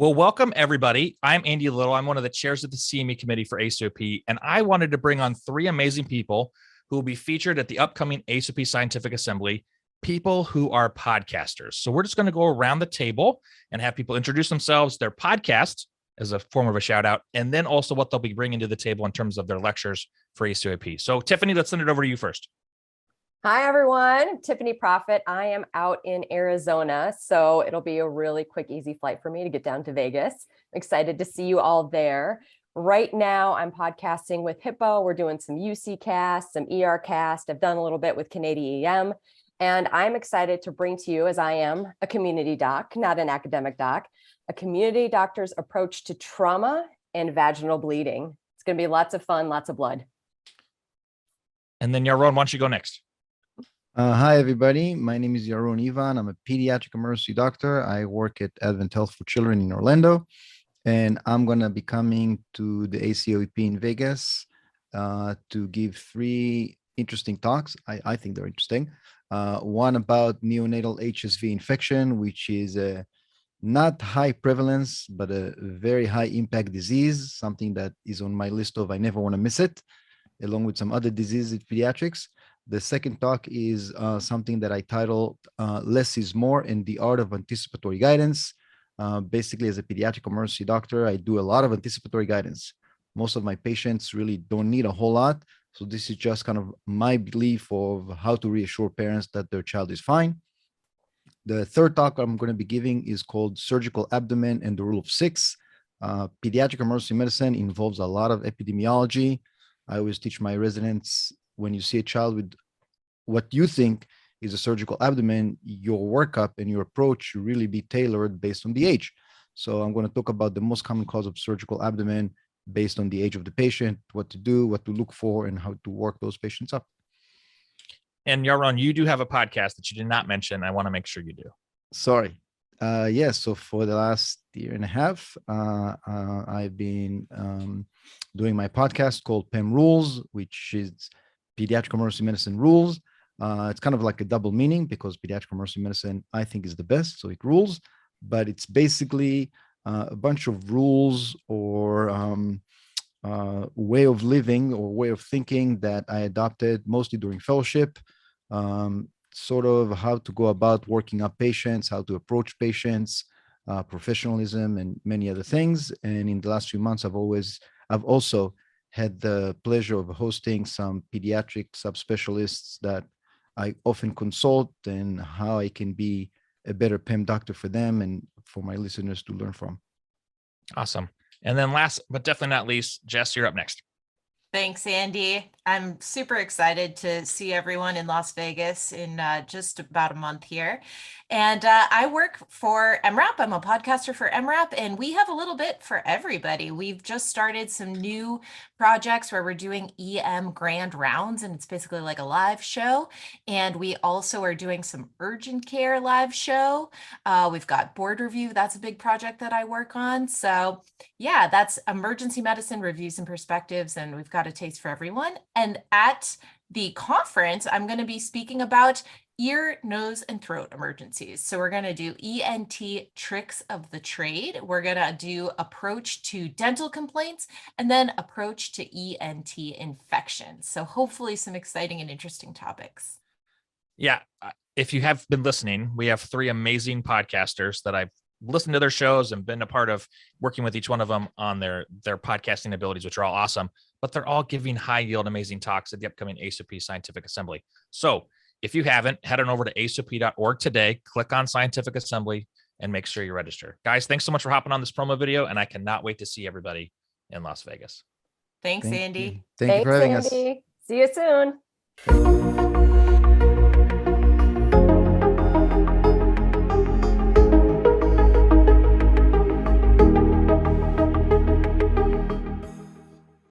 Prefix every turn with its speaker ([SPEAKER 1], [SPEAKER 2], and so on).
[SPEAKER 1] Well, welcome everybody. I'm Andy Little. I'm one of the chairs of the CME committee for ACOP, and I wanted to bring on three amazing people who will be featured at the upcoming ACOP Scientific Assembly, people who are podcasters. So we're just going to go around the table and have people introduce themselves, their podcast as a form of a shout out, and then also what they'll be bringing to the table in terms of their lectures for ACOP. So Tiffany, let's send it over to you first.
[SPEAKER 2] Hi, everyone. I'm Tiffany Proffitt. I am out in Arizona, so it'll be a really quick, easy flight for me to get down to Vegas. I'm excited to see you all there. Right now, I'm podcasting with Hippo. We're doing some UC cast, some ER cast. I've done a little bit with Canadian EM, and I'm excited to bring to you, as I am a community doc, not an academic doc, a community doctor's approach to trauma and vaginal bleeding. It's going to be lots of fun, lots of blood.
[SPEAKER 1] And then Yaron, why don't you go next?
[SPEAKER 3] Hi, everybody. My name is Yaron Ivan. I'm a pediatric emergency doctor. I work at Advent Health for Children in Orlando, and I'm going to be coming to the ACOP in Vegas to give three interesting talks. I think they're interesting. One about neonatal HSV infection, which is a not high prevalence, but a very high impact disease, something that is on my list of I never want to miss it, along with some other diseases in pediatrics. The second talk is something that I titled Less is More in the Art of Anticipatory Guidance. Basically, as a pediatric emergency doctor, I do a lot of anticipatory guidance. Most of my patients really don't need a whole lot. So this is just kind of my belief of how to reassure parents that their child is fine. The third talk I'm going to be giving is called Surgical Abdomen and the Rule of Six. Pediatric emergency medicine involves a lot of epidemiology. I always teach my residents, when you see a child with what you think is a surgical abdomen, your workup and your approach should really be tailored based on the age. So I'm going to talk about the most common cause of surgical abdomen based on the age of the patient, what to do, what to look for, and how to work those patients up.
[SPEAKER 1] And Yaron, you do have a podcast that you did not mention. I want to make sure you do.
[SPEAKER 3] Sorry. Yes. So for the last year and a half, I've been doing my podcast called PEM Rules, which is Pediatric Emergency Medicine Rules. It's kind of like a double meaning because pediatric emergency medicine, I think, is the best. So it rules, but it's basically a bunch of rules or way of living or way of thinking that I adopted mostly during fellowship. Sort of how to go about working up patients, how to approach patients, professionalism, and many other things. And in the last few months, I've also had the pleasure of hosting some pediatric subspecialists that I often consult and how I can be a better PEM doctor for them and for my listeners to learn from.
[SPEAKER 1] Awesome. And then last, but definitely not least, Jess, you're up next.
[SPEAKER 4] Thanks, Andy. I'm super excited to see everyone in Las Vegas in just about a month here. And I work for MRAP. I'm a podcaster for MRAP, and we have a little bit for everybody. We've just started some new projects where we're doing EM grand rounds, and it's basically like a live show. And we also are doing some urgent care live show. We've got board review. That's a big project that I work on. So yeah, that's emergency medicine reviews and perspectives, and we've got a taste for everyone. And at the conference, I'm going to be speaking about ear, nose, and throat emergencies. So we're going to do ENT tricks of the trade. We're going to do approach to dental complaints and then approach to ENT infections. So hopefully some exciting and interesting topics.
[SPEAKER 1] Yeah. If you have been listening, we have three amazing podcasters that I've listened to their shows and been a part of working with each one of them on their podcasting abilities, which are all awesome, but they're all giving high yield, amazing talks at the upcoming ACOP Scientific Assembly. So if you haven't, head on over to acop.org today, click on Scientific Assembly, and make sure you register. Guys, thanks so much for hopping on this promo video, and I cannot wait to see everybody in Las Vegas.
[SPEAKER 4] Thanks, Andy.
[SPEAKER 3] Thank you for having us.
[SPEAKER 2] See you soon.